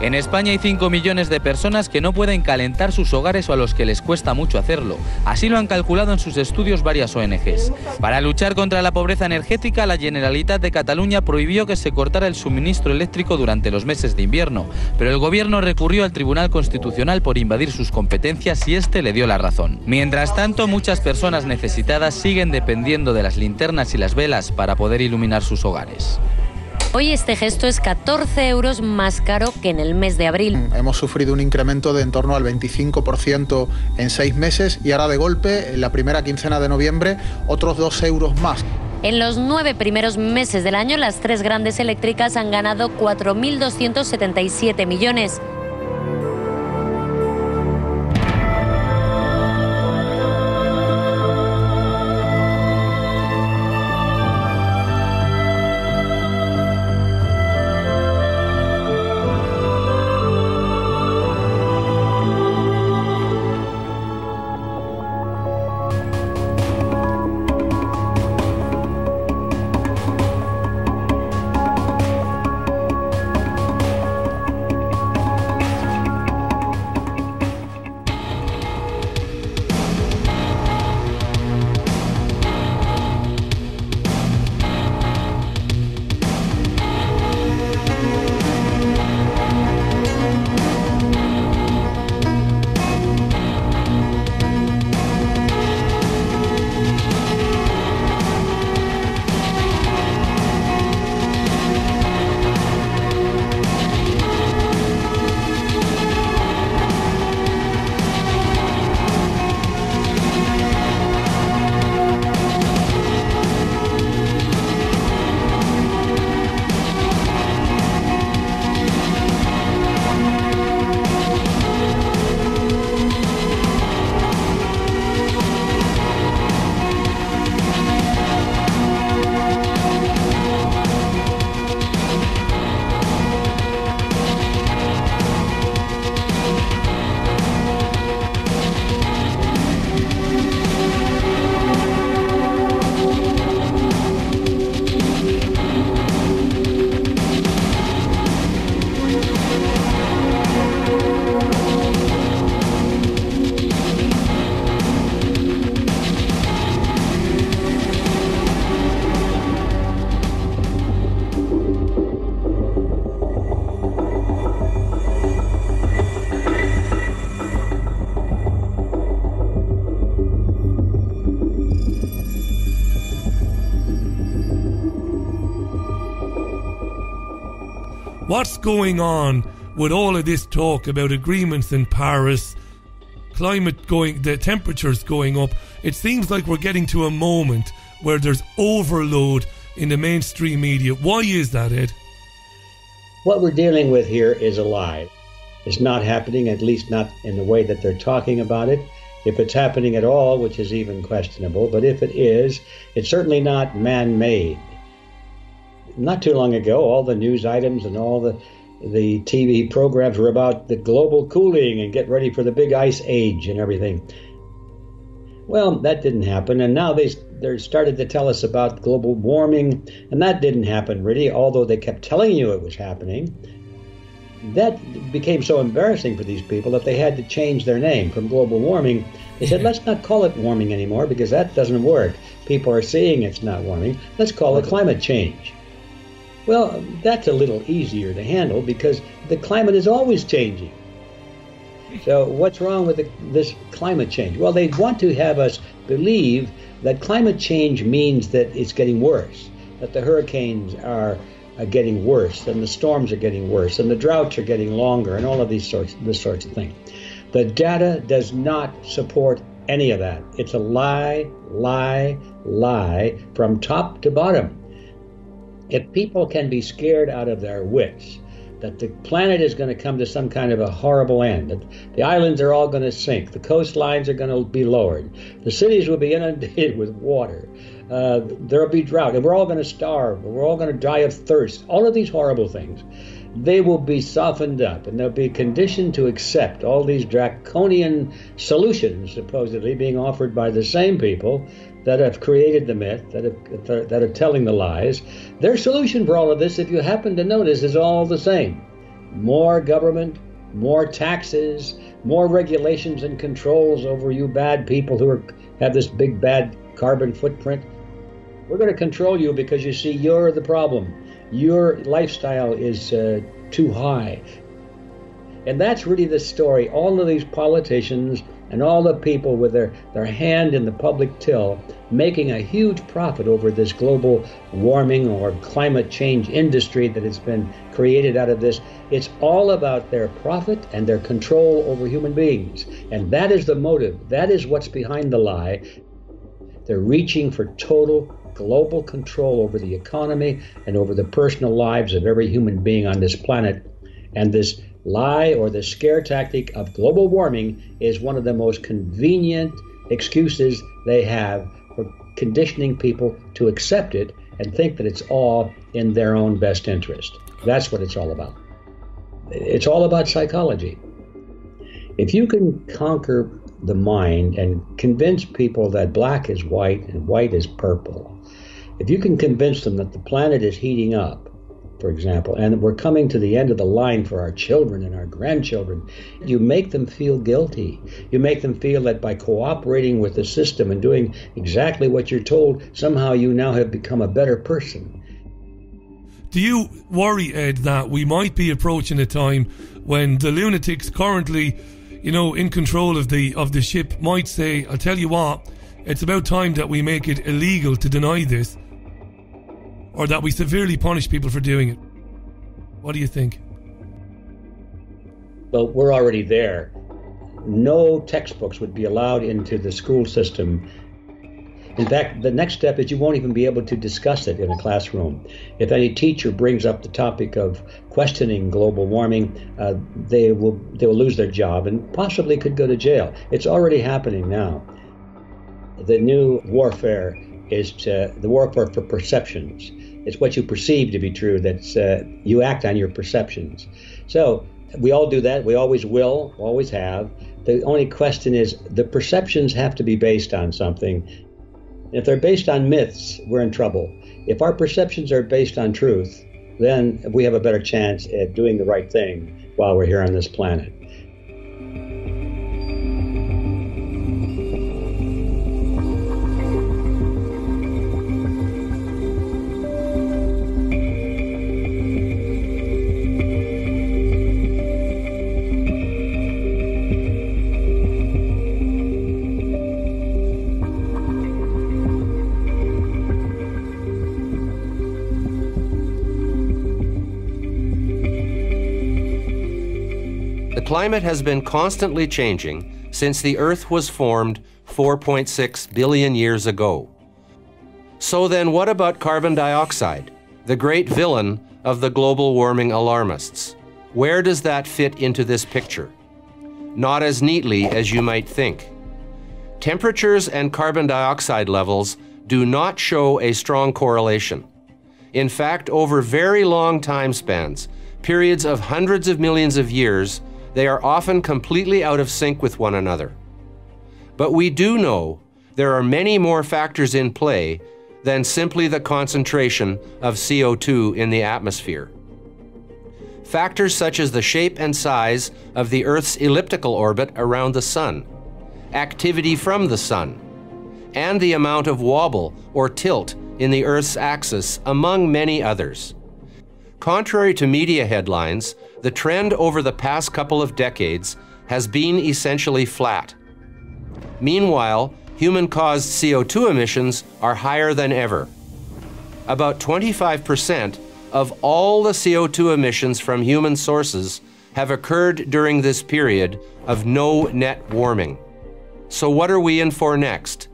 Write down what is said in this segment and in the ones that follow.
En España hay 5 millones de personas que no pueden calentar sus hogares o a los que les cuesta mucho hacerlo. Así lo han calculado en sus estudios varias ONGs. Para luchar contra la pobreza energética, la Generalitat de Cataluña prohibió que se cortara el suministro eléctrico durante los meses de invierno, pero el gobierno recurrió al Tribunal Constitucional por invadir sus competencias y este le dio la razón. Mientras tanto, muchas personas necesitadas siguen dependiendo de las linternas y las velas para poder iluminar sus hogares. Hoy este gesto es 14 euros más caro que en el mes de abril. Hemos sufrido un incremento de en torno al 25% en 6 meses y ahora de golpe, en la primera quincena de noviembre, otros 2 euros más. En los 9 primeros meses del año, las 3 grandes eléctricas han ganado 4.277 millones. What's going on with all of this talk about agreements in Paris, the temperatures going up? It seems like we're getting to a moment where there's overload in the mainstream media. Why is that, Ed? What we're dealing with here is a lie. It's not happening, at least not in the way that they're talking about it. If it's happening at all, which is even questionable, but if it is, it's certainly not man-made. Not too long ago, all the news items and all the TV programs were about the global cooling and get ready for the big ice age and everything. Well, that didn't happen, and now they started to tell us about global warming, and that didn't happen really, although they kept telling you it was happening. That became so embarrassing for these people that they had to change their name from global warming. They said, let's not call it warming anymore because that doesn't work. People are seeing it's not warming. Let's call it climate change. Well, that's a little easier to handle because the climate is always changing. So what's wrong with this climate change? Well, they want to have us believe that climate change means that it's getting worse, that the hurricanes are getting worse, and the storms are getting worse, and the droughts are getting longer, and all of this sorts of things. The data does not support any of that. It's a lie, lie, lie from top to bottom. If people can be scared out of their wits that the planet is going to come to some kind of a horrible end, that the islands are all going to sink, the coastlines are going to be lowered, the cities will be inundated with water, there will be drought, and we're all going to starve, and we're all going to die of thirst, all of these horrible things, they will be softened up, and they'll be conditioned to accept all these draconian solutions supposedly being offered by the same people that have created the myth, that are telling the lies. Their solution for all of this, if you happen to notice, is all the same. more government, more taxes, more regulations and controls over you bad people who have this big bad carbon footprint. We're going to control you because you see you're the problem. Your lifestyle is too high. And that's really the story. All of these politicians and all the people with their hand in the public till making a huge profit over this global warming or climate change industry that has been created out of this. It's all about their profit and their control over human beings. And that is the motive. That is what's behind the lie. They're reaching for total global control over the economy and over the personal lives of every human being on this planet. And this lie or the scare tactic of global warming is one of the most convenient excuses they have for conditioning people to accept it and think that it's all in their own best interest. That's what it's all about. It's all about psychology. If you can conquer the mind and convince people that black is white and white is purple, if you can convince them that the planet is heating up, for example, and we're coming to the end of the line for our children and our grandchildren, you make them feel guilty. You make them feel that by cooperating with the system and doing exactly what you're told, somehow you now have become a better person. Do you worry, Ed, that we might be approaching a time when the lunatics currently, in control of the ship might say, I'll tell you what, it's about time that we make it illegal to deny this, or that we severely punish people for doing it? What do you think? Well, we're already there. No textbooks would be allowed into the school system. In fact, the next step is you won't even be able to discuss it in a classroom. If any teacher brings up the topic of questioning global warming, they will lose their job and possibly could go to jail. It's already happening now. The new warfare is the warfare for perceptions. It's what you perceive to be true. That's you act on your perceptions. So we all do that. We always will, always have. The only question is the perceptions have to be based on something. If they're based on myths, we're in trouble. If our perceptions are based on truth, then we have a better chance at doing the right thing while we're here on this planet. The climate has been constantly changing since the Earth was formed 4.6 billion years ago. So then what about carbon dioxide, the great villain of the global warming alarmists? Where does that fit into this picture? Not as neatly as you might think. Temperatures and carbon dioxide levels do not show a strong correlation. In fact, over very long time spans, periods of hundreds of millions of years, they are often completely out of sync with one another. But we do know there are many more factors in play than simply the concentration of CO2 in the atmosphere. Factors such as the shape and size of the Earth's elliptical orbit around the Sun, activity from the Sun, and the amount of wobble or tilt in the Earth's axis, among many others. Contrary to media headlines, the trend over the past couple of decades has been essentially flat. Meanwhile, human-caused CO2 emissions are higher than ever. About 25% of all the CO2 emissions from human sources have occurred during this period of no net warming. So what are we in for next?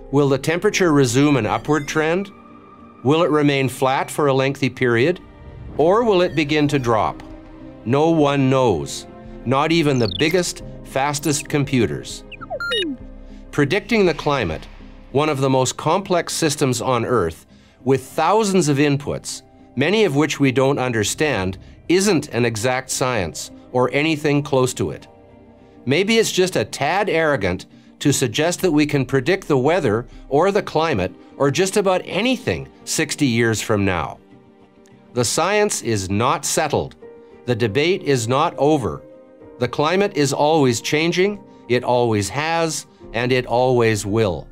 Will the temperature resume an upward trend? Will it remain flat for a lengthy period? Or will it begin to drop? No one knows, not even the biggest, fastest computers. Predicting the climate, one of the most complex systems on Earth, with thousands of inputs, many of which we don't understand, isn't an exact science or anything close to it. Maybe it's just a tad arrogant to suggest that we can predict the weather or the climate or just about anything 60 years from now. The science is not settled. The debate is not over. The climate is always changing, it always has, and it always will.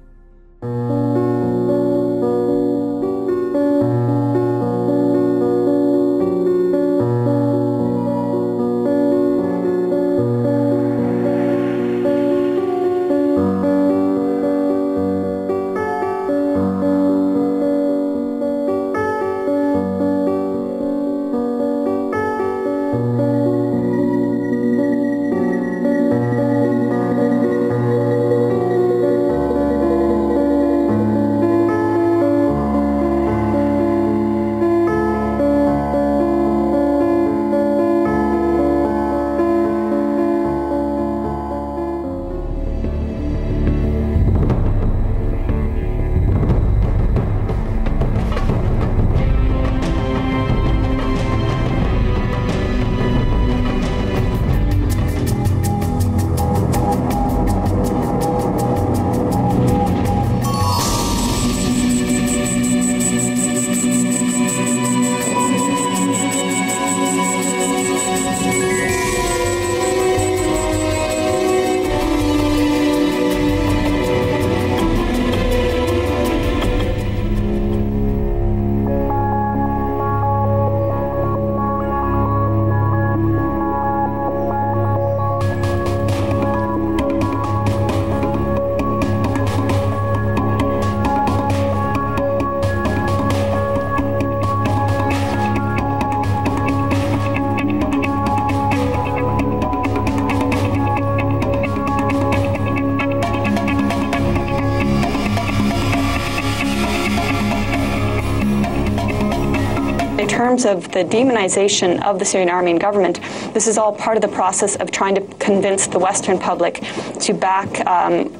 In terms of the demonization of the Syrian army and government, this is all part of the process of trying to convince the Western public to back,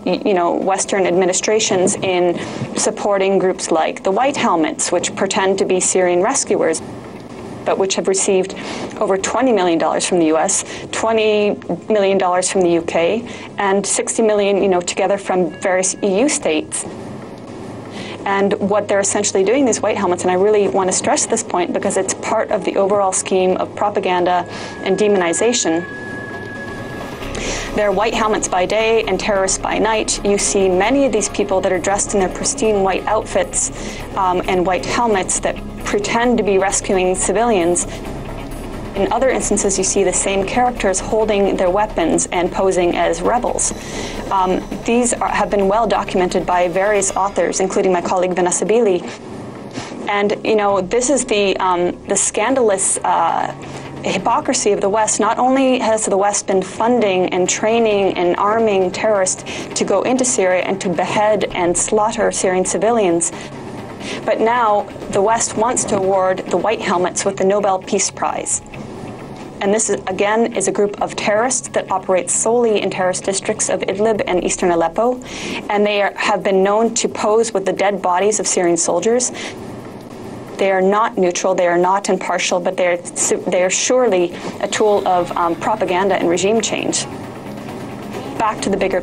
Western administrations in supporting groups like the White Helmets, which pretend to be Syrian rescuers, but which have received over $20 million from the U.S., $20 million from the UK, and $60 million, together from various EU states. And what they're essentially doing, these White Helmets, and I really want to stress this point because it's part of the overall scheme of propaganda and demonization. They're White Helmets by day and terrorists by night. You see many of these people that are dressed in their pristine white outfits and white helmets that pretend to be rescuing civilians. In other instances, you see the same characters holding their weapons and posing as rebels. These have been well documented by various authors, including my colleague Vanessa Beeley. And, this is the scandalous hypocrisy of the West. Not only has the West been funding and training and arming terrorists to go into Syria and to behead and slaughter Syrian civilians, but now the West wants to award the White Helmets with the Nobel Peace Prize. And this, is a group of terrorists that operates solely in terrorist districts of Idlib and eastern Aleppo. And they have been known to pose with the dead bodies of Syrian soldiers. They are not neutral, they are not impartial, but they are surely a tool of propaganda and regime change. Back to the bigger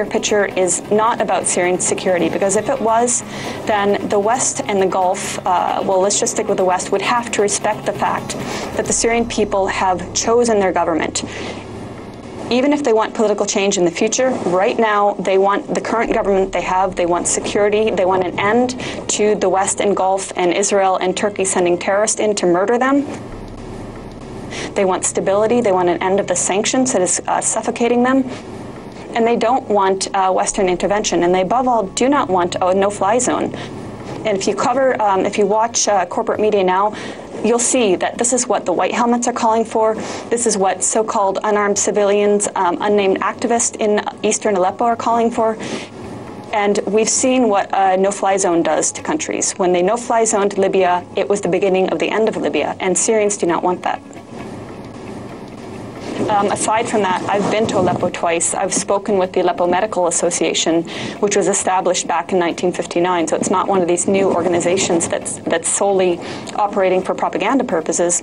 picture is not about Syrian security, because if it was, then the West and the Gulf, let's just stick with the West, would have to respect the fact that the Syrian people have chosen their government. Even if they want political change in the future, right now they want the current government they have, they want security, they want an end to the West and Gulf and Israel and Turkey sending terrorists in to murder them. They want stability, they want an end of the sanctions that is suffocating them. And they don't want Western intervention, and they above all do not want a no-fly zone. And if you watch corporate media now, you'll see that this is what the White Helmets are calling for. This is what so-called unarmed civilians, unnamed activists in eastern Aleppo are calling for. And we've seen what a no-fly zone does to countries. When they no-fly zoned Libya, it was the beginning of the end of Libya, and Syrians do not want that. Aside from that, I've been to Aleppo twice. I've spoken with the Aleppo Medical Association, which was established back in 1959. So it's not one of these new organizations that's solely operating for propaganda purposes.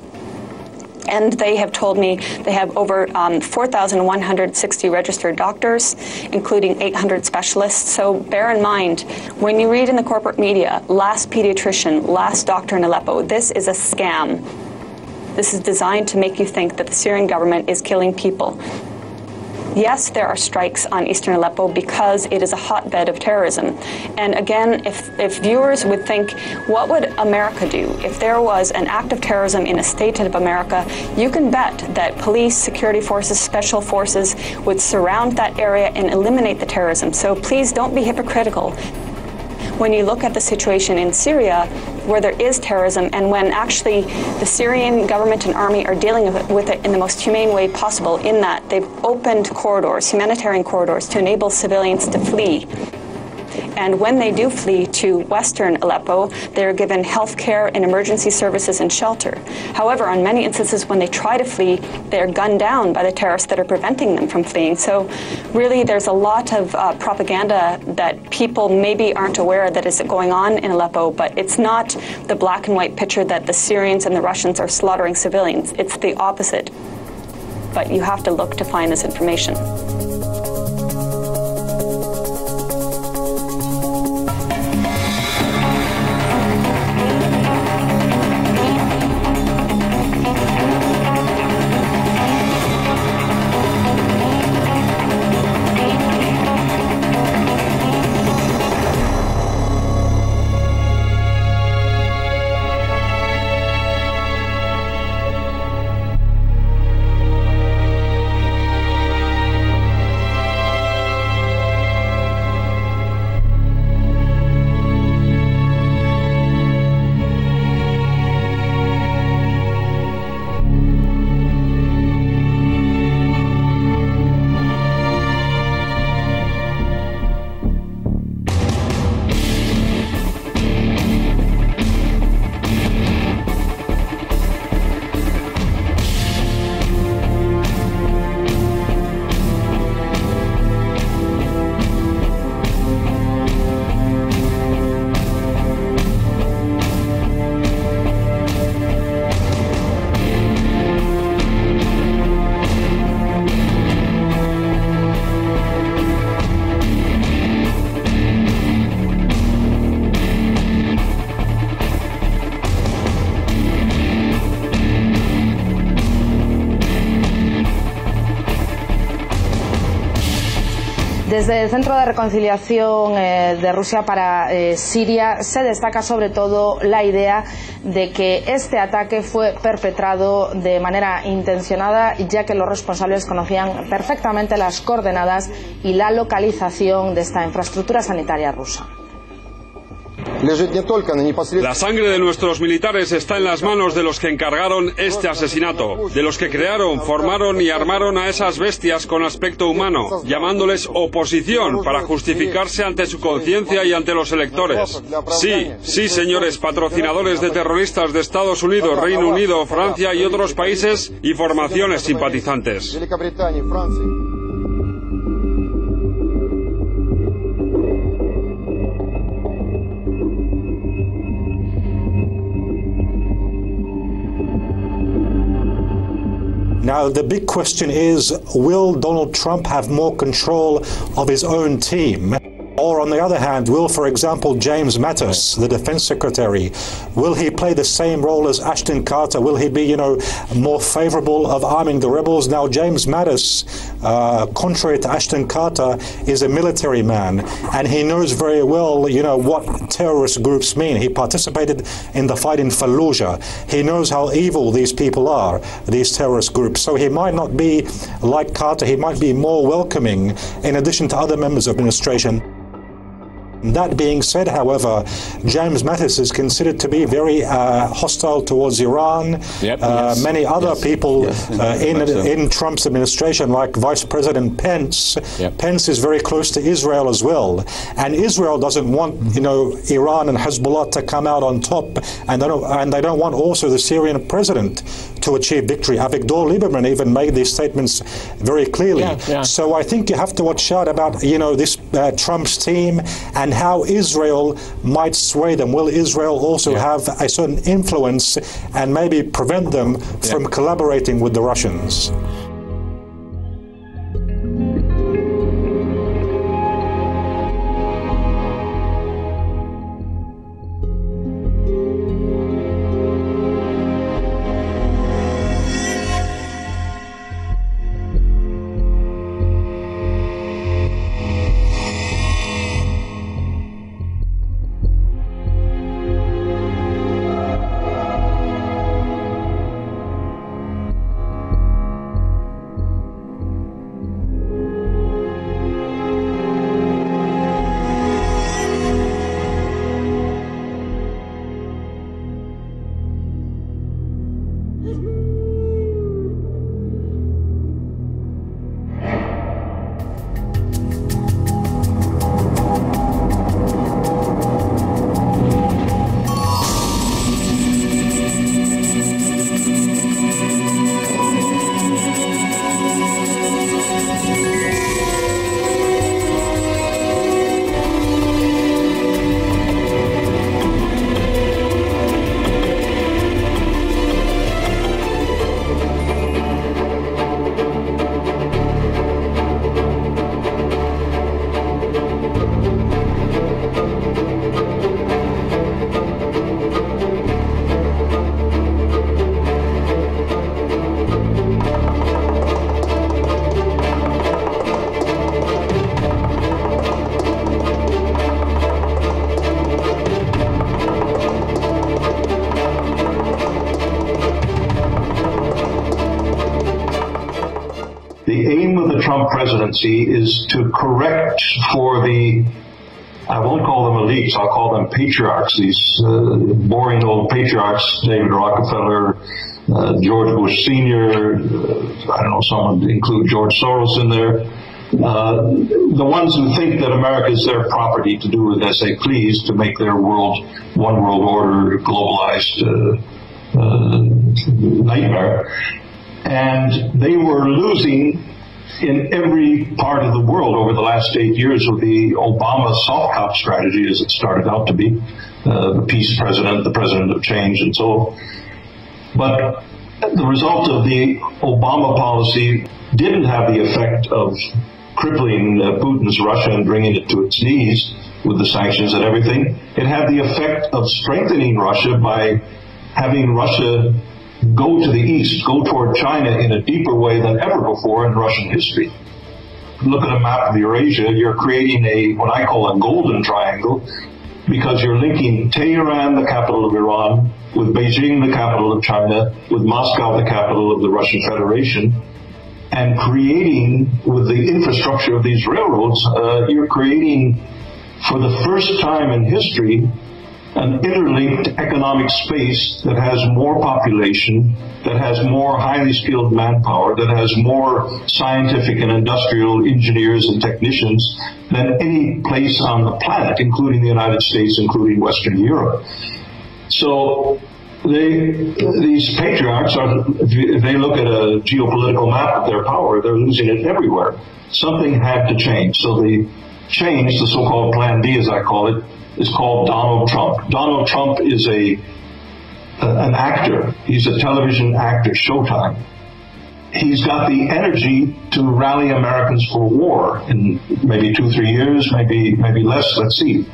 And they have told me they have over 4,160 registered doctors, including 800 specialists. So bear in mind, when you read in the corporate media, last pediatrician, last doctor in Aleppo, this is a scam. This is designed to make you think that the Syrian government is killing people. Yes, there are strikes on eastern Aleppo because it is a hotbed of terrorism. And again, if viewers would think, what would America do if there was an act of terrorism in a state of America, you can bet that police, security forces, special forces would surround that area and eliminate the terrorism. So please don't be hypocritical when you look at the situation in Syria, where there is terrorism, and when actually the Syrian government and army are dealing with it in the most humane way possible, in that they've opened corridors, humanitarian corridors, to enable civilians to flee. And when they do flee to western Aleppo, they're given health care and emergency services and shelter. However, on many instances, when they try to flee, they're gunned down by the terrorists that are preventing them from fleeing. So really, there's a lot of propaganda that people maybe aren't aware that is going on in Aleppo, but it's not the black and white picture that the Syrians and the Russians are slaughtering civilians. It's the opposite. But you have to look to find this information. Desde el Centro de Reconciliación de Rusia para Siria se destaca sobre todo la idea de que este ataque fue perpetrado de manera intencionada, ya que los responsables conocían perfectamente las coordenadas y la localización de esta infraestructura sanitaria rusa. La sangre de nuestros militares está en las manos de los que encargaron este asesinato, de los que crearon, formaron y armaron a esas bestias con aspecto humano, llamándoles oposición para justificarse ante su conciencia y ante los electores. Sí, sí, señores patrocinadores de terroristas de Estados Unidos, Reino Unido, Francia y otros países y formaciones simpatizantes. Now, the big question is, will Donald Trump have more control of his own team? Or, on the other hand, will, for example, James Mattis, the Defense Secretary, will he play the same role as Ashton Carter? Will he be, more favorable of arming the rebels? Now, James Mattis, contrary to Ashton Carter, is a military man, and he knows very well, what terrorist groups mean. He participated in the fight in Fallujah. He knows how evil these people are, these terrorist groups. So he might not be like Carter. He might be more welcoming, in addition to other members of the administration. That being said, however, James Mattis is considered to be very hostile towards Iran. Many other people in Trump's administration, like Vice President Pence, Pence is very close to Israel as well. And Israel doesn't want, Iran and Hezbollah to come out on top, and they don't want also the Syrian president to achieve victory. Avigdor Lieberman even made these statements very clearly. So I think you have to watch out about, this Trump's team and how Israel might sway them. Will Israel also have a certain influence and maybe prevent them from collaborating with the Russians? presidency is to correct for the, I won't call them elites, I'll call them patriarchs, these boring old patriarchs, David Rockefeller, George Bush Sr., I don't know, someone include George Soros in there. The ones who think that America is their property to do with as they please, to make their world one world order, globalized nightmare. And they were losing in every part of the world over the last 8 years with the Obama soft cop strategy, as it started out to be, the peace president, the president of change, and so on. But the result of the Obama policy didn't have the effect of crippling Putin's Russia and bringing it to its knees with the sanctions and everything. It had the effect of strengthening Russia by having Russia go to the east, go toward China in a deeper way than ever before in Russian history. Look at a map of Eurasia, you're creating what I call a golden triangle, because you're linking Tehran, the capital of Iran, with Beijing, the capital of China, with Moscow, the capital of the Russian Federation, and creating, with the infrastructure of these railroads, you're creating, for the first time in history, an interlinked economic space that has more population, that has more highly skilled manpower, that has more scientific and industrial engineers and technicians than any place on the planet, including the United States, including Western Europe. So these patriarchs, if they look at a geopolitical map of their power, they're losing it everywhere. Something had to change. So the change, the so-called Plan D, as I call it, is called Donald Trump. Donald Trump is an actor. He's a television actor, Showtime. He's got the energy to rally Americans for war in maybe 2-3 years, maybe less. Let's see.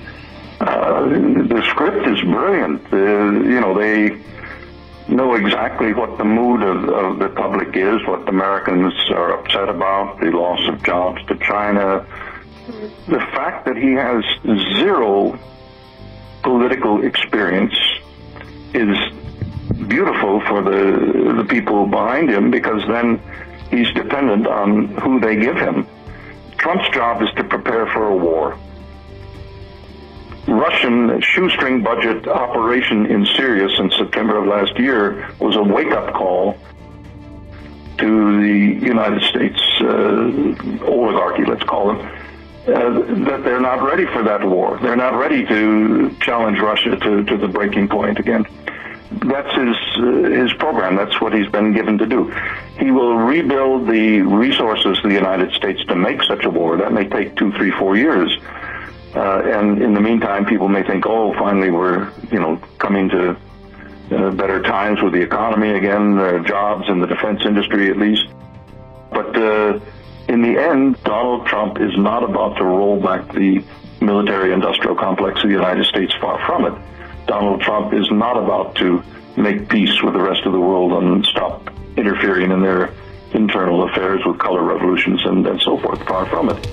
The script is brilliant. They know exactly what the mood of the public is, what Americans are upset about, the loss of jobs to China. The fact that he has zero political experience is beautiful for the people behind him, because then he's dependent on who they give him. Trump's job is to prepare for a war. Russian shoestring budget operation in Syria since September of last year was a wake-up call to the United States oligarchy, let's call them, that they're not ready for that war. They're not ready to challenge Russia to the breaking point again. That's his program. That's what he's been given to do. He will rebuild the resources of the United States to make such a war. That may take 2, 3, 4 years. And in the meantime, people may think, oh, finally we're, coming to better times with the economy again, jobs in the defense industry at least. But in the end, Donald Trump is not about to roll back the military-industrial complex of the United States, far from it. Donald Trump is not about to make peace with the rest of the world and stop interfering in their internal affairs with color revolutions and so forth, far from it.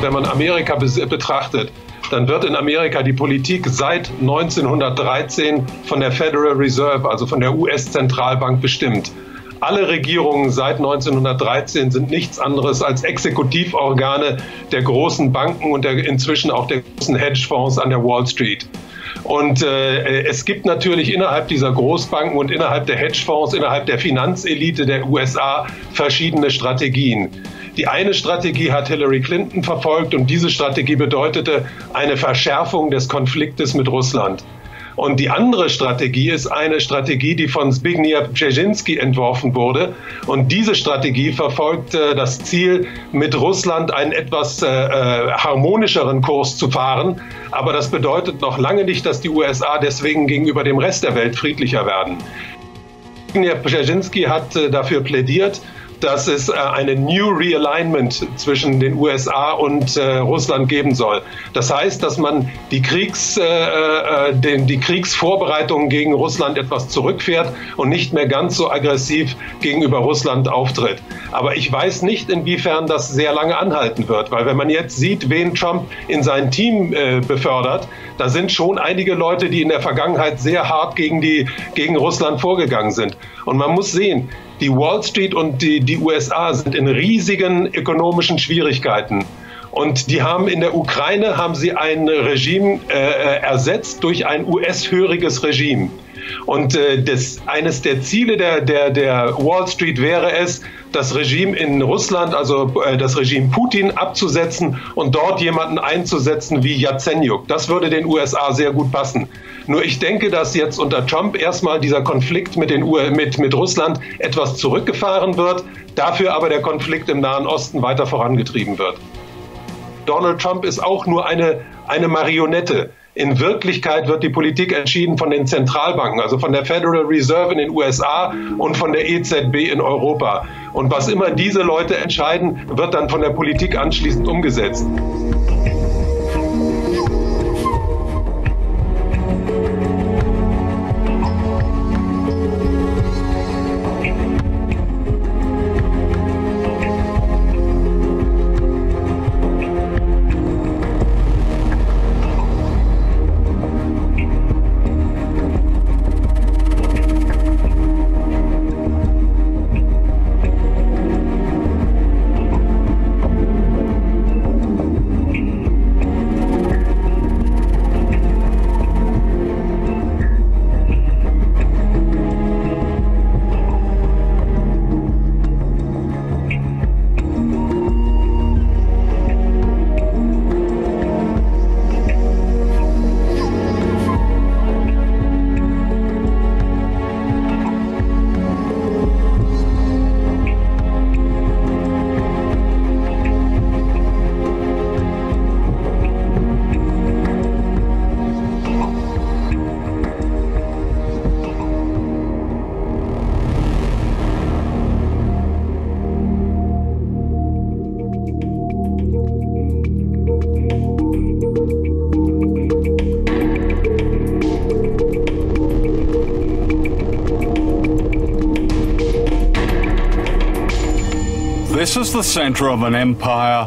Wenn man Amerika betrachtet, dann wird in Amerika die Politik seit 1913 von der Federal Reserve, also von der US-Zentralbank, bestimmt. Alle Regierungen seit 1913 sind nichts anderes als Exekutivorgane der großen Banken und inzwischen auch der großen Hedgefonds an der Wall Street. Und es gibt natürlich innerhalb dieser Großbanken und innerhalb der Hedgefonds, innerhalb der Finanzelite der USA verschiedene Strategien. Die eine Strategie hat Hillary Clinton verfolgt und diese Strategie bedeutete eine Verschärfung des Konfliktes mit Russland. Und die andere Strategie ist eine Strategie, die von Zbigniew Brzezinski entworfen wurde. Und diese Strategie verfolgt das Ziel, mit Russland einen etwas harmonischeren Kurs zu fahren. Aber das bedeutet noch lange nicht, dass die USA deswegen gegenüber dem Rest der Welt friedlicher werden. Zbigniew Brzezinski hat dafür plädiert, dass es eine New Realignment zwischen den USA und Russland geben soll. Das heißt, dass man die Kriegsvorbereitungen gegen Russland etwas zurückfährt und nicht mehr ganz so aggressiv gegenüber Russland auftritt. Aber ich weiß nicht, inwiefern das sehr lange anhalten wird, weil wenn man jetzt sieht, wen Trump in sein Team befördert, da sind schon einige Leute, die in der Vergangenheit sehr hart gegen Russland vorgegangen sind. Und man muss sehen, die Wall Street und die USA sind in riesigen ökonomischen Schwierigkeiten. Und die haben in der Ukraine ein Regime ersetzt durch ein US-höriges Regime. Und eines der Ziele der Wall Street wäre es, das Regime in Russland, also das Regime Putin, abzusetzen und dort jemanden einzusetzen wie Jatsenyuk. Das würde den USA sehr gut passen. Nur ich denke, dass jetzt unter Trump erstmal dieser Konflikt mit Russland etwas zurückgefahren wird, dafür aber der Konflikt im Nahen Osten weiter vorangetrieben wird. Donald Trump ist auch nur eine Marionette. In Wirklichkeit wird die Politik entschieden von den Zentralbanken, also von der Federal Reserve in den USA und von der EZB in Europa. Und was immer diese Leute entscheiden, wird dann von der Politik anschließend umgesetzt. This is the center of an empire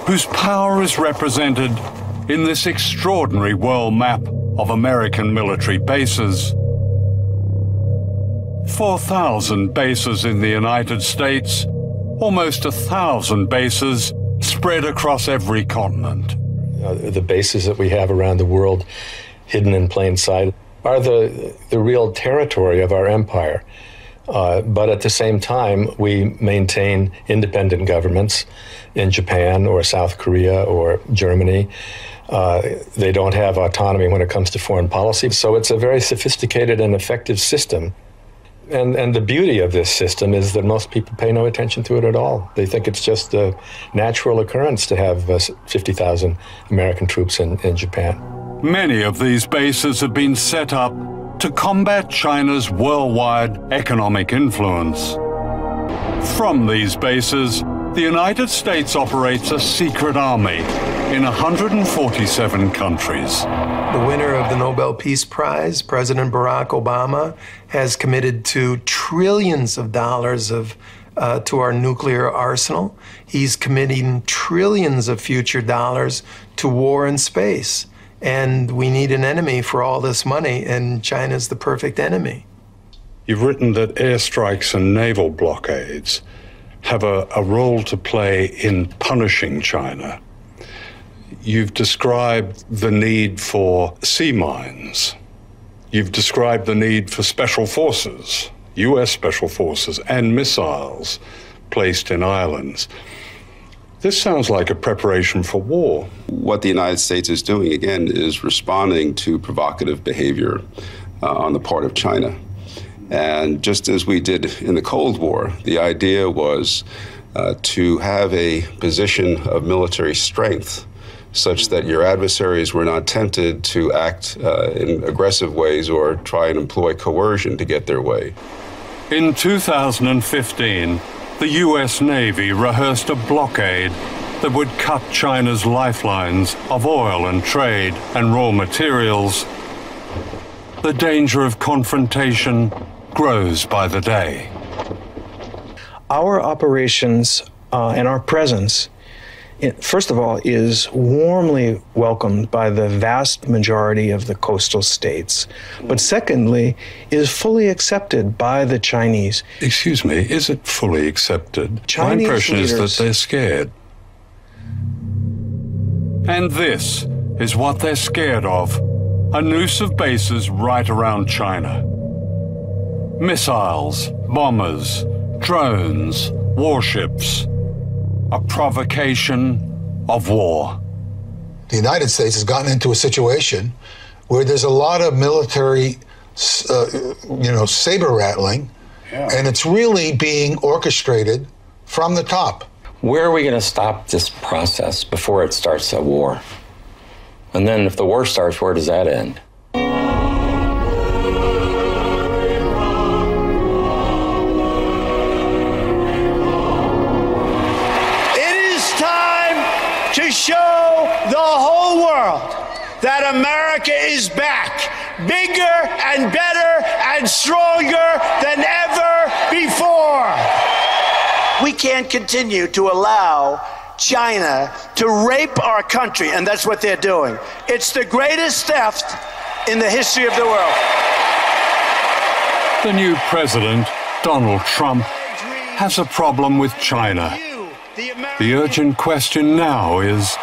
whose power is represented in this extraordinary world map of American military bases. 4,000 bases in the United States, almost 1,000 bases spread across every continent. The bases that we have around the world, hidden in plain sight, are the real territory of our empire. But at the same time, we maintain independent governments in Japan or South Korea or Germany. They don't have autonomy when it comes to foreign policy. So it's a very sophisticated and effective system. And the beauty of this system is that most people pay no attention to it at all. They think it's just a natural occurrence to have 50,000 American troops in Japan. Many of these bases have been set up to combat China's worldwide economic influence. From these bases, the United States operates a secret army in 147 countries. The winner of the Nobel Peace Prize, President Barack Obama, has committed to trillions of dollars to our nuclear arsenal. He's committing trillions of future dollars to war in space. And we need an enemy for all this money, and China's the perfect enemy. You've written that airstrikes and naval blockades have a role to play in punishing China. You've described the need for sea mines. You've described the need for special forces, US special forces, and missiles placed in islands. This sounds like a preparation for war. What the United States is doing, again, is responding to provocative behavior on the part of China. And just as we did in the Cold War, the idea was to have a position of military strength such that your adversaries were not tempted to act in aggressive ways or try and employ coercion to get their way. In 2015, the U.S. Navy rehearsed a blockade that would cut China's lifelines of oil and trade and raw materials. The danger of confrontation grows by the day. Our operations and our presence, first of all, is warmly welcomed by the vast majority of the coastal states, but secondly, is fully accepted by the Chinese. Excuse me, is it fully accepted? Chinese My impression leaders, is that they're scared. And this is what they're scared of. A noose of bases right around China. Missiles, bombers, drones, warships. A provocation of war. The United States has gotten into a situation where there's a lot of military, saber rattling, and it's really being orchestrated from the top. Where are we going to stop this process before it starts a war? And then if the war starts, where does that end? To show the whole world that America is back, bigger and better and stronger than ever before. We can't continue to allow China to rape our country, and that's what they're doing. It's the greatest theft in the history of the world. The new president, Donald Trump, has a problem with China. The urgent question now is,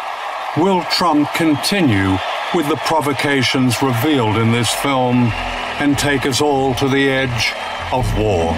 will Trump continue with the provocations revealed in this film and take us all to the edge of war?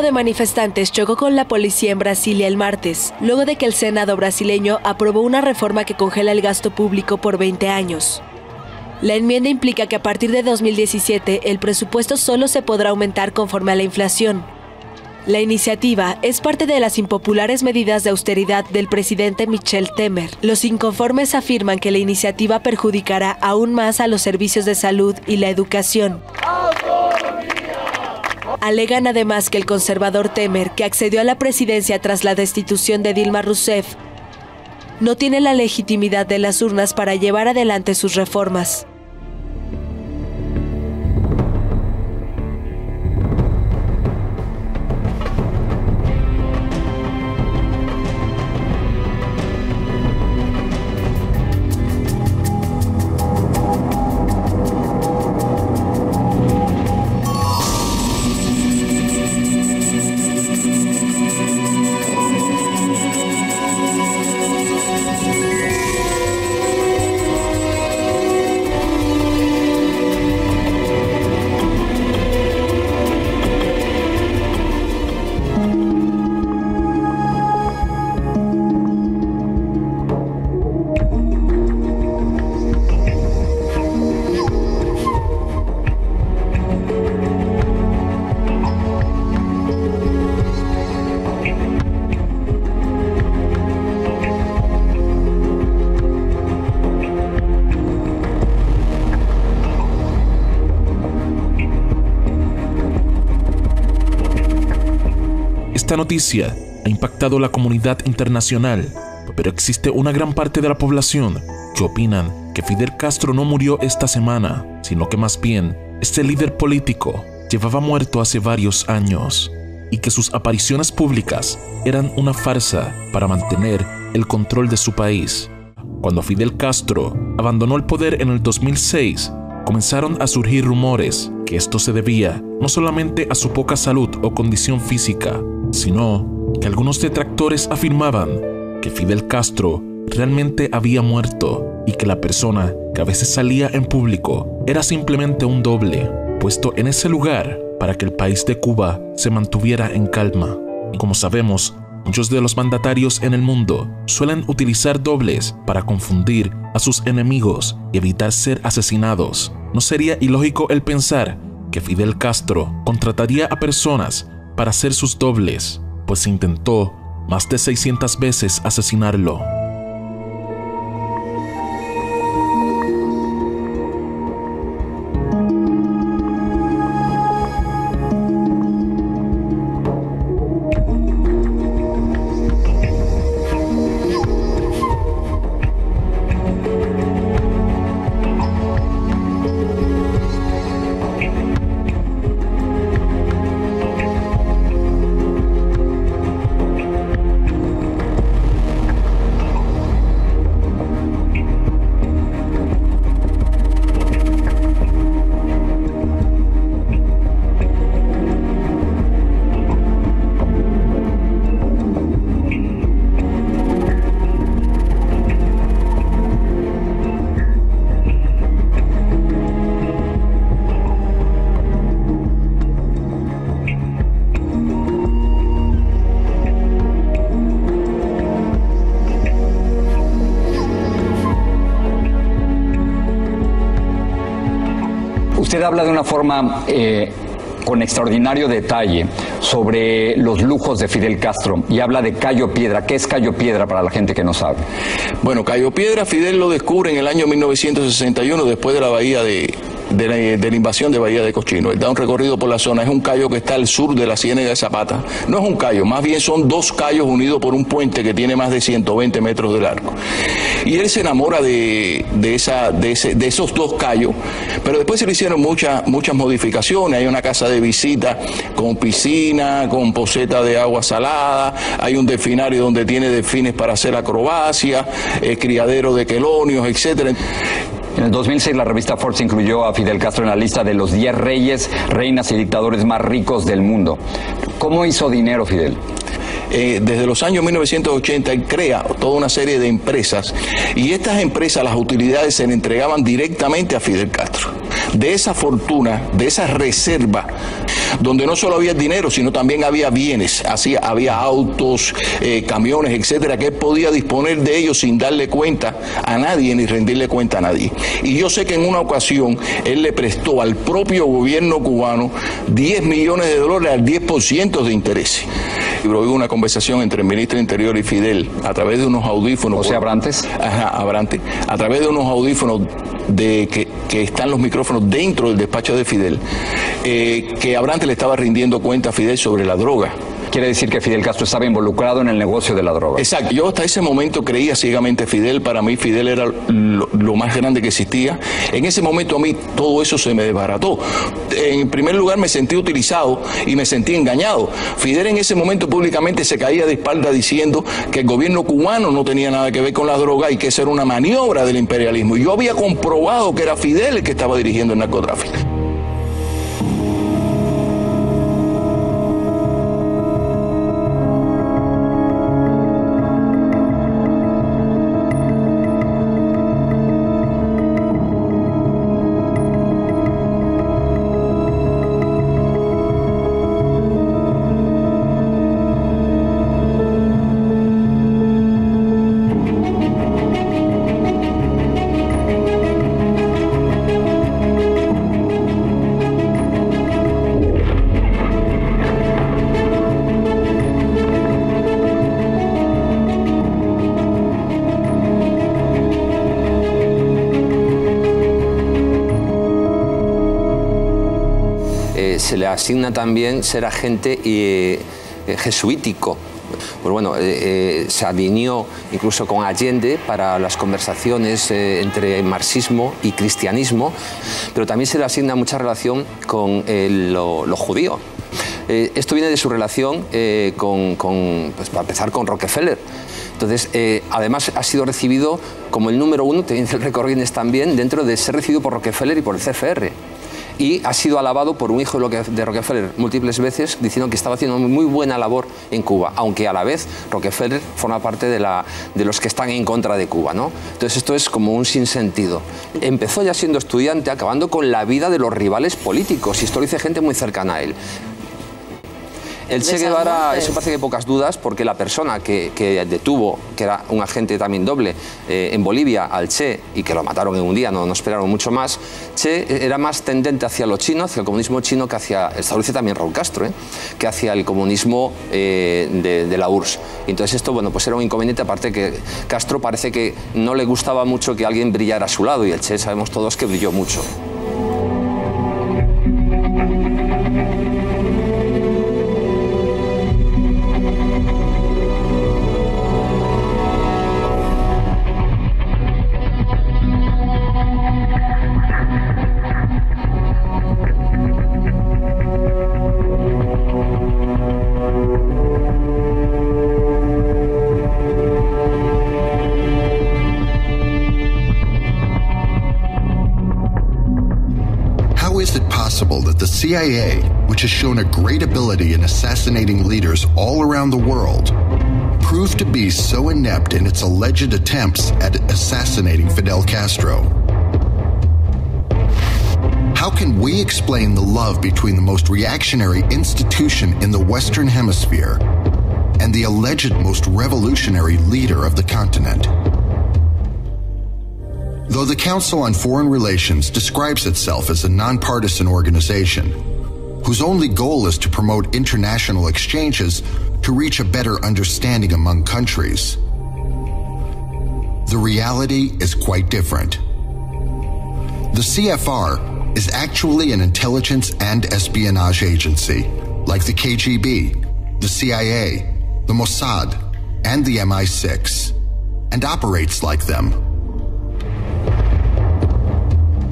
De manifestantes chocó con la policía en Brasilia el martes, luego de que el Senado brasileño aprobó una reforma que congela el gasto público por 20 años. La enmienda implica que a partir de 2017 el presupuesto solo se podrá aumentar conforme a la inflación. La iniciativa es parte de las impopulares medidas de austeridad del presidente Michel Temer. Los inconformes afirman que la iniciativa perjudicará aún más a los servicios de salud y la educación. Alegan además que el conservador Temer, que accedió a la presidencia tras la destitución de Dilma Rousseff, no tiene la legitimidad de las urnas para llevar adelante sus reformas. Esta noticia ha impactado a la comunidad internacional, pero existe una gran parte de la población que opinan que Fidel Castro no murió esta semana, sino que más bien este líder político llevaba muerto hace varios años y que sus apariciones públicas eran una farsa para mantener el control de su país. Cuando Fidel Castro abandonó el poder en el 2006, comenzaron a surgir rumores que esto se debía no solamente a su poca salud o condición física, sino que algunos detractores afirmaban que Fidel Castro realmente había muerto y que la persona que a veces salía en público era simplemente un doble, puesto en ese lugar para que el país de Cuba se mantuviera en calma. Como sabemos, muchos de los mandatarios en el mundo suelen utilizar dobles para confundir a sus enemigos y evitar ser asesinados. ¿No sería ilógico el pensar que Fidel Castro contrataría a personas para ser sus dobles, pues intentó más de 600 veces asesinarlo? Usted habla de una forma con extraordinario detalle sobre los lujos de Fidel Castro y habla de Cayo Piedra. ¿Qué es Cayo Piedra para la gente que no sabe? Bueno, Cayo Piedra, Fidel lo descubre en el año 1961 después de la bahía de la invasión de Bahía de Cochino. Él da un recorrido por la zona, es un cayo que está al sur de la Ciénaga de Zapata. No es un cayo, más bien son dos cayos unidos por un puente que tiene más de 120 metros de largo. Y él se enamora de esos dos cayos, pero después se le hicieron muchas modificaciones. Hay una casa de visita con piscina, con poseta de agua salada, hay un delfinario donde tiene delfines para hacer acrobacia, criadero de quelonios, etcétera. En el 2006 la revista Forbes incluyó a Fidel Castro en la lista de los 10 reyes, reinas y dictadores más ricos del mundo. ¿Cómo hizo dinero Fidel? Desde los años 1980 él crea toda una serie de empresas y estas empresas, las utilidades se le entregaban directamente a Fidel Castro. De esa fortuna, de esa reserva, donde no solo había dinero, sino también había bienes, había autos, camiones, etcétera, que él podía disponer de ellos sin darle cuenta a nadie ni rendirle cuenta a nadie. Y yo sé que en una ocasión él le prestó al propio gobierno cubano $10 millones al 10% de interés. Hubo una conversación entre el ministro de Interior y Fidel a través de unos audífonos. ¿O sea, Abrantes? Ajá, Abrantes. A través de unos audífonos que están los micrófonos dentro del despacho de Fidel, que Abrantes le estaba rindiendo cuenta a Fidel sobre la droga. Quiere decir que Fidel Castro estaba involucrado en el negocio de la droga. Exacto. Yo hasta ese momento creía ciegamente Fidel. Para mí Fidel era lo más grande que existía. En ese momento a mí todo eso se me desbarató. En primer lugar me sentí utilizado y me sentí engañado. Fidel en ese momento públicamente se caía de espalda diciendo que el gobierno cubano no tenía nada que ver con la droga y que eso era una maniobra del imperialismo. Y yo había comprobado que era Fidel el que estaba dirigiendo el narcotráfico. Se le asigna también ser agente jesuítico. Pues bueno, se alineó incluso con Allende para las conversaciones entre marxismo y cristianismo, pero también se le asigna mucha relación con lo judío. Esto viene de su relación pues para empezar, con Rockefeller. Entonces, además ha sido recibido como el número uno, te dice el récord Guinness también, dentro de ser recibido por Rockefeller y por el CFR. Y ha sido alabado por un hijo de Rockefeller múltiples veces, diciendo que estaba haciendo muy buena labor en Cuba, aunque a la vez Rockefeller forma parte de los que están en contra de Cuba, ¿no? Entonces esto es como un sinsentido. Empezó ya siendo estudiante, acabando con la vida de los rivales políticos, y esto lo dice gente muy cercana a él. El Che Guevara, eso parece que hay pocas dudas, porque la persona que detuvo, que era un agente también doble, en Bolivia, al Che, y que lo mataron en un día, no esperaron mucho más, Che era más tendente hacia lo chino, hacia el comunismo chino, que hacia, esto lo dice también Raúl Castro, que hacia el comunismo de la URSS. Entonces esto, bueno, pues era un inconveniente, aparte que Castro parece que no le gustaba mucho que alguien brillara a su lado, y el Che sabemos todos que brilló mucho. That the CIA, which has shown a great ability in assassinating leaders all around the world, proved to be so inept in its alleged attempts at assassinating Fidel Castro. How can we explain the love between the most reactionary institution in the Western Hemisphere and the alleged most revolutionary leader of the continent? Though the Council on Foreign Relations describes itself as a nonpartisan organization, whose only goal is to promote international exchanges to reach a better understanding among countries, the reality is quite different. The CFR is actually an intelligence and espionage agency, like the KGB, the CIA, the Mossad, and the MI6, and operates like them.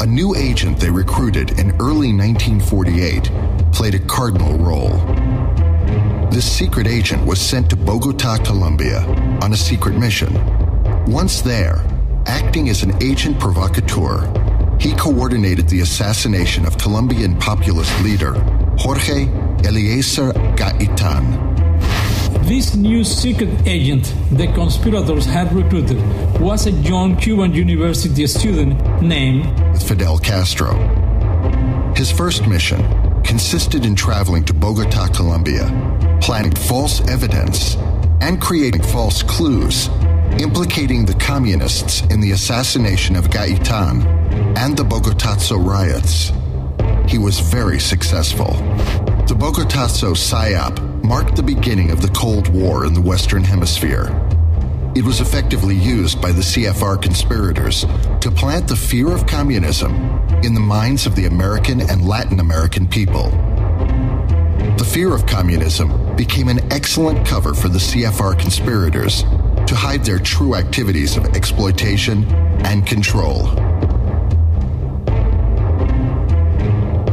A new agent they recruited in early 1948 played a cardinal role. This secret agent was sent to Bogota, Colombia, on a secret mission. Once there, acting as an agent provocateur, he coordinated the assassination of Colombian populist leader Jorge Eliezer Gaitan. This new secret agent the conspirators had recruited was a young Cuban university student named Fidel Castro. His first mission consisted in traveling to Bogota, Colombia, planting false evidence and creating false clues implicating the communists in the assassination of Gaitan and the Bogotazo riots. He was very successful. The Bogotazo PSYOP marked the beginning of the Cold War in the Western Hemisphere. It was effectively used by the CFR conspirators to plant the fear of communism in the minds of the American and Latin American people. The fear of communism became an excellent cover for the CFR conspirators to hide their true activities of exploitation and control.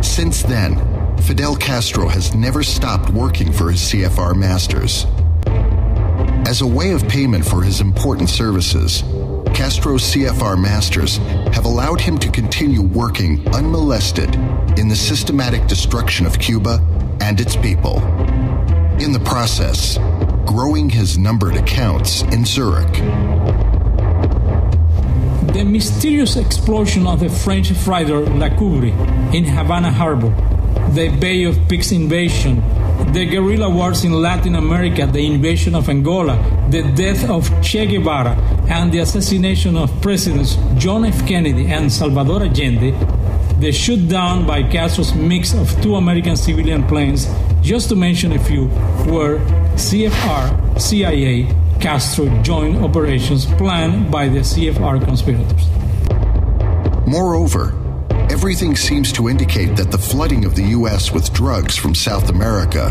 Since then, Fidel Castro has never stopped working for his CFR masters. As a way of payment for his important services, Castro's CFR masters have allowed him to continue working unmolested in the systematic destruction of Cuba and its people. In the process, growing his numbered accounts in Zurich. The mysterious explosion of the French freighter La Coubre in Havana Harbor, the Bay of Pigs invasion, the guerrilla wars in Latin America, the invasion of Angola, the death of Che Guevara, and the assassination of Presidents John F. Kennedy and Salvador Allende, the shoot-down by Castro's mix of 2 American civilian planes, just to mention a few, were CFR, CIA, Castro joint operations planned by the CFR conspirators. Moreover, everything seems to indicate that the flooding of the U.S. with drugs from South America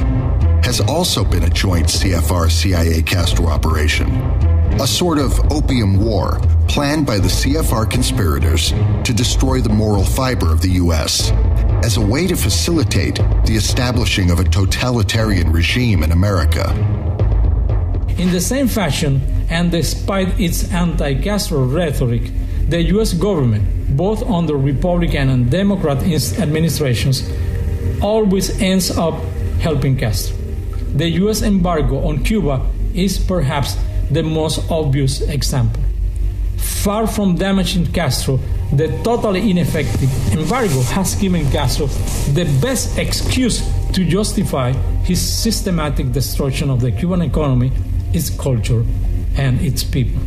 has also been a joint CFR-CIA-Castro operation, a sort of opium war planned by the CFR conspirators to destroy the moral fiber of the U.S. as a way to facilitate the establishing of a totalitarian regime in America. In the same fashion, and despite its anti-Castro rhetoric, the U.S. government, both under Republican and Democrat administrations, always ends up helping Castro. The U.S. embargo on Cuba is perhaps the most obvious example. Far from damaging Castro, the totally ineffective embargo has given Castro the best excuse to justify his systematic destruction of the Cuban economy, its culture, and its people.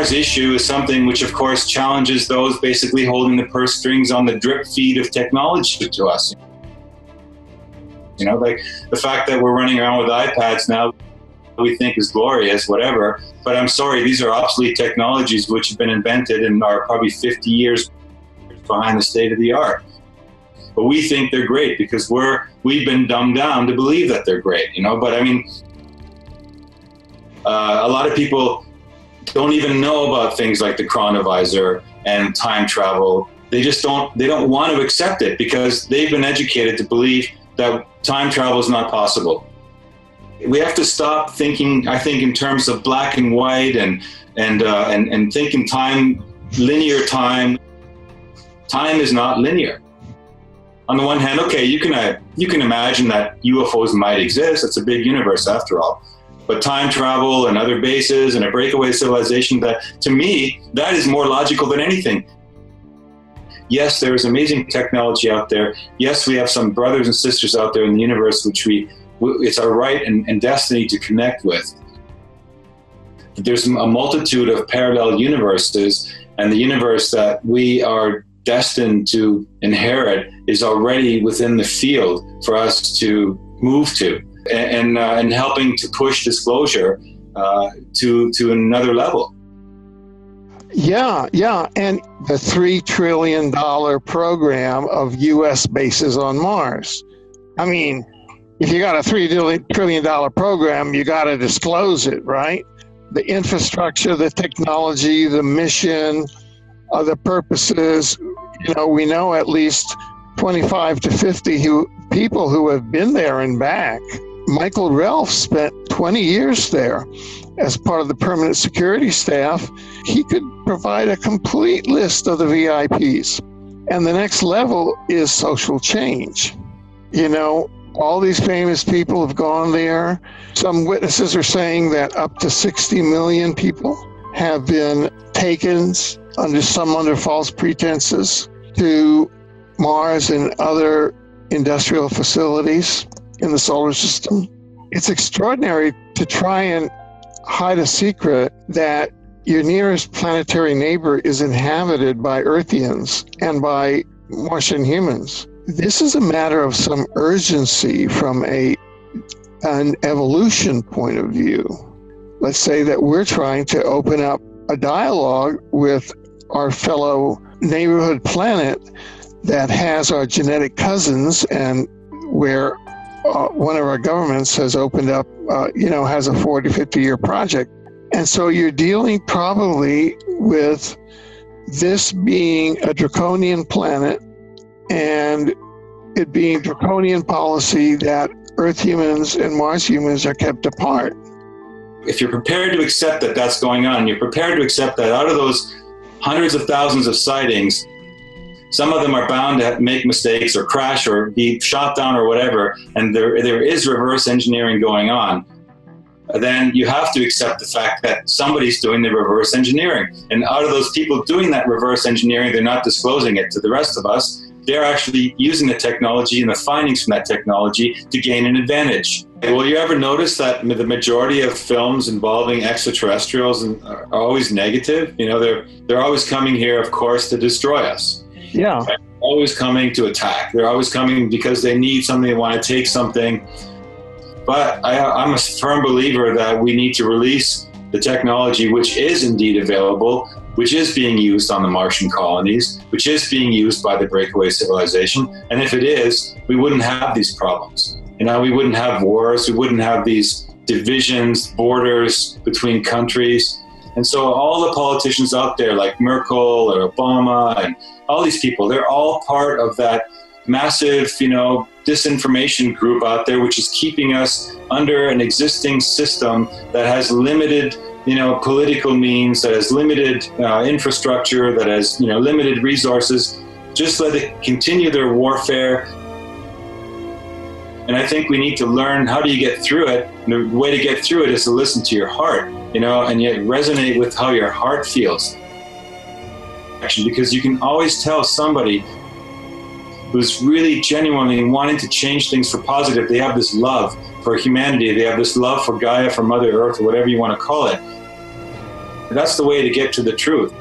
Mars issue is something which, of course, challenges those basically holding the purse strings on the drip feed of technology to us. You know, like the fact that we're running around with iPads now, we think is glorious, whatever. But I'm sorry, these are obsolete technologies which have been invented and are probably 50 years behind the state of the art. but we think they're great because we've been dumbed down to believe that they're great, you know. But I mean, a lot of people don't even know about things like the chronovisor and time travel. They don't want to accept it because they've been educated to believe that time travel is not possible. We have to stop thinking, I think, in terms of black and white and thinking time, linear time. Time is not linear. On the one hand, okay, you can imagine that UFOs might exist. It's a big universe after all. But time travel and other bases and a breakaway civilization, that to me, that is more logical than anything. Yes, there is amazing technology out there. Yes, we have some brothers and sisters out there in the universe, which it's our right and destiny to connect with. There's a multitude of parallel universes, and the universe that we are destined to inherit is already within the field for us to move to, and helping to push disclosure to another level. Yeah, and the $3 trillion program of U.S. bases on Mars. I mean, if you got a $3 trillion program, you got to disclose it, right? The infrastructure, the technology, the mission, the purposes. You know, we know at least 25 to 50 people who have been there and back. Michael Relf spent 20 years there as part of the permanent security staff. He could provide a complete list of the VIPs. And the next level is social change. You know, all these famous people have gone there. Some witnesses are saying that up to 60 million people have been taken under false pretenses to Mars and other industrial facilities in the solar system. It's extraordinary to try and hide a secret that your nearest planetary neighbor is inhabited by Earthians and by Martian humans. This is a matter of some urgency from an evolution point of view. Let's say that we're trying to open up a dialogue with our fellow neighborhood planet that has our genetic cousins, and where one of our governments has opened up, has a 40, 50-year project. And so you're dealing probably with this being a draconian planet and it being draconian policy that Earth humans and Mars humans are kept apart. If you're prepared to accept that that's going on, you're prepared to accept that out of those hundreds of thousands of sightings, some of them are bound to make mistakes or crash or be shot down or whatever, and there is reverse engineering going on, then you have to accept the fact that somebody's doing the reverse engineering. And out of those people doing that reverse engineering, they're not disclosing it to the rest of us. They're actually using the technology and the findings from that technology to gain an advantage. Will you ever notice that the majority of films involving extraterrestrials are always negative? You know, they're always coming here, of course, to destroy us. Yeah. They're always coming to attack. They're always coming because they need something, they want to take something. But I'm a firm believer that we need to release the technology which is indeed available, which is being used on the Martian colonies, which is being used by the breakaway civilization. And if it is, we wouldn't have these problems. You know, we wouldn't have wars, we wouldn't have these divisions, borders between countries. And so all the politicians out there like Merkel or Obama and all these people, they're all part of that massive, disinformation group out there, which is keeping us under an existing system that has limited, political means, that has limited infrastructure, that has, limited resources. Just let it continue their warfare. And I think we need to learn, how do you get through it? And the way to get through it is to listen to your heart, and yet resonate with how your heart feels. Because you can always tell somebody who's really genuinely wanting to change things for positive. They have this love for humanity. They have this love for Gaia, for Mother Earth, or whatever you want to call it. And that's the way to get to the truth.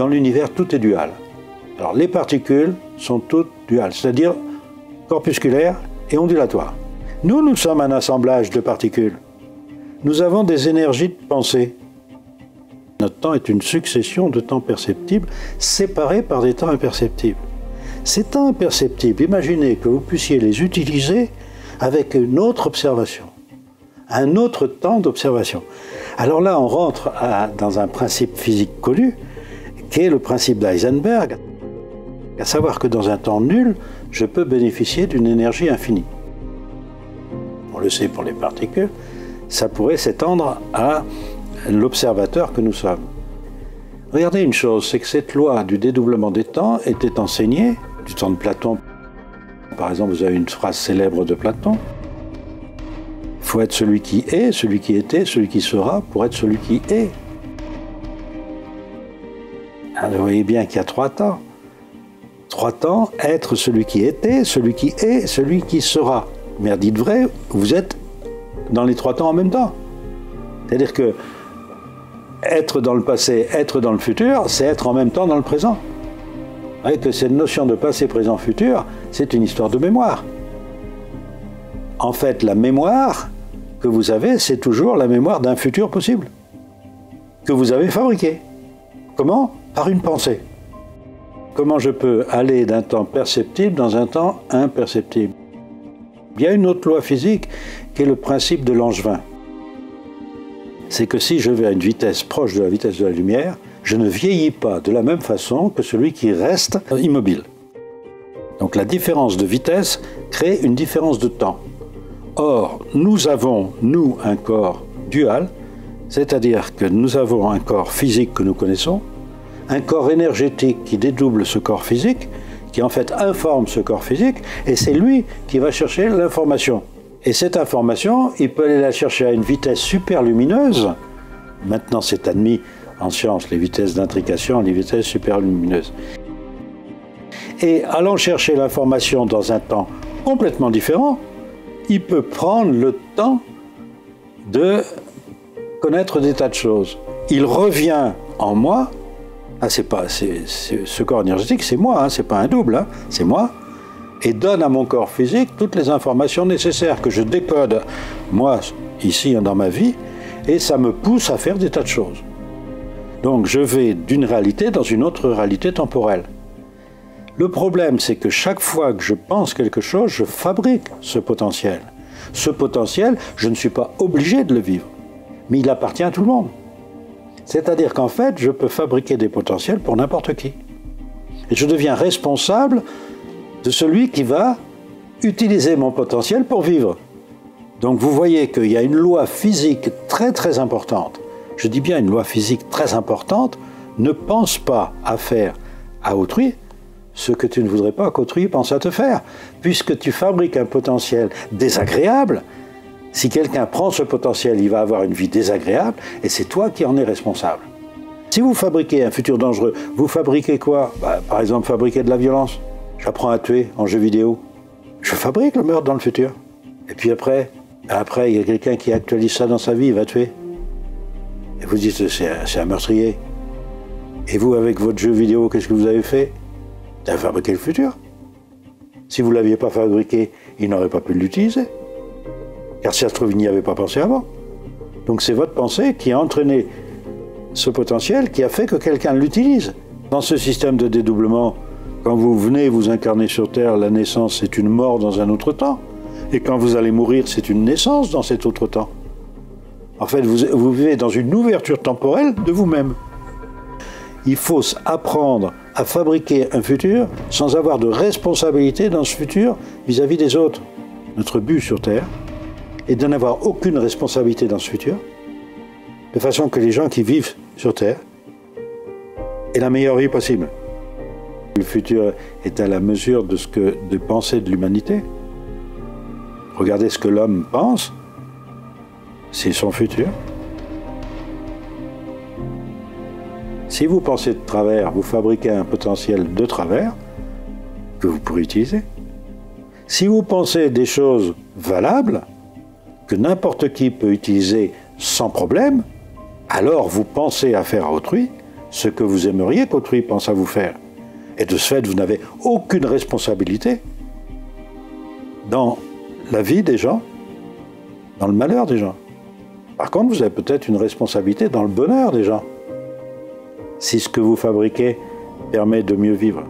dans l'univers, tout est dual. Alors les particules sont toutes duales, c'est-à-dire corpusculaires et ondulatoires. Nous sommes un assemblage de particules. Nous avons des énergies de pensée. Notre temps est une succession de temps perceptibles séparés par des temps imperceptibles. Ces temps imperceptibles, imaginez que vous puissiez les utiliser avec une autre observation, un autre temps d'observation. Alors là, on rentre dans un principe physique connu, qui est le principe d'Heisenberg, à savoir que dans un temps nul, je peux bénéficier d'une énergie infinie. On le sait pour les particules, ça pourrait s'étendre à l'observateur que nous sommes. Regardez une chose, c'est que cette loi du dédoublement des temps était enseignée du temps de Platon. Par exemple, vous avez une phrase célèbre de Platon. Il faut être celui qui est, celui qui était, celui qui sera, pour être celui qui est. Alors, vous voyez bien qu'il y a 3 temps. 3 temps, être celui qui était, celui qui est, celui qui sera. Mais dites vrai, vous êtes dans les 3 temps en même temps. C'est-à-dire que être dans le passé, être dans le futur, c'est être en même temps dans le présent. Vous voyez que cette notion de passé, présent, futur, c'est une histoire de mémoire. En fait, la mémoire que vous avez, c'est toujours la mémoire d'un futur possible, que vous avez fabriqué. Comment? Par une pensée. Comment je peux aller d'un temps perceptible dans un temps imperceptible? Il y a une autre loi physique qui est le principe de Langevin. C'est que si je vais à une vitesse proche de la vitesse de la lumière, je ne vieillis pas de la même façon que celui qui reste immobile. Donc la différence de vitesse crée une différence de temps. Or, nous avons, nous, un corps dual, c'est-à-dire que nous avons un corps physique que nous connaissons, un corps énergétique qui dédouble ce corps physique, qui en fait informe ce corps physique, et c'est lui qui va chercher l'information. Et cette information, il peut aller la chercher à une vitesse super lumineuse. Maintenant, c'est admis en science, les vitesses d'intrication, les vitesses super lumineuses. Et allant chercher l'information dans un temps complètement différent, il peut prendre le temps de connaître des tas de choses. Il revient en moi. Ce corps énergétique, c'est moi, c'est pas un double, c'est moi, et donne à mon corps physique toutes les informations nécessaires que je décode, moi, ici, dans ma vie, et ça me pousse à faire des tas de choses. Donc je vais d'une réalité dans une autre réalité temporelle. Le problème, c'est que chaque fois que je pense quelque chose, je fabrique ce potentiel. Ce potentiel, je ne suis pas obligé de le vivre, mais il appartient à tout le monde. C'est-à-dire qu'en fait, je peux fabriquer des potentiels pour n'importe qui. Et je deviens responsable de celui qui va utiliser mon potentiel pour vivre. Donc vous voyez qu'il y a une loi physique très très importante. Je dis bien une loi physique très importante. Ne pense pas à faire à autrui ce que tu ne voudrais pas qu'autrui pense à te faire. Puisque tu fabriques un potentiel désagréable, si quelqu'un prend ce potentiel, il va avoir une vie désagréable et c'est toi qui en es responsable. Si vous fabriquez un futur dangereux, vous fabriquez quoi? Par exemple, fabriquer de la violence. J'apprends à tuer en jeu vidéo. Je fabrique le meurtre dans le futur. Et puis après, il y a quelqu'un qui actualise ça dans sa vie, il va tuer. Et vous dites, c'est un meurtrier. Et vous, avec votre jeu vidéo, qu'est-ce que vous avez fait? Vous avez fabriqué le futur. Si vous ne l'aviez pas fabriqué, il n'aurait pas pu l'utiliser. Car si ça se trouve, il n'y avait pas pensé avant. Donc c'est votre pensée qui a entraîné ce potentiel, qui a fait que quelqu'un l'utilise. Dans ce système de dédoublement, quand vous venez vous incarner sur Terre, la naissance, c'est une mort dans un autre temps. Et quand vous allez mourir, c'est une naissance dans cet autre temps. En fait, vous vivez dans une ouverture temporelle de vous-même. Il faut apprendre à fabriquer un futur sans avoir de responsabilité dans ce futur vis-à-vis des autres. Notre but sur Terre est de n'avoir aucune responsabilité dans ce futur, de façon que les gens qui vivent sur Terre aient la meilleure vie possible. Le futur est à la mesure de pensée de l'humanité. Regardez ce que l'homme pense, c'est son futur. Si vous pensez de travers, vous fabriquez un potentiel de travers que vous pourrez utiliser. Si vous pensez des choses valables, que n'importe qui peut utiliser sans problème, alors vous pensez à faire à autrui ce que vous aimeriez qu'autrui pense à vous faire. Et de ce fait, vous n'avez aucune responsabilité dans la vie des gens, dans le malheur des gens. Par contre, vous avez peut-être une responsabilité dans le bonheur des gens, si ce que vous fabriquez permet de mieux vivre.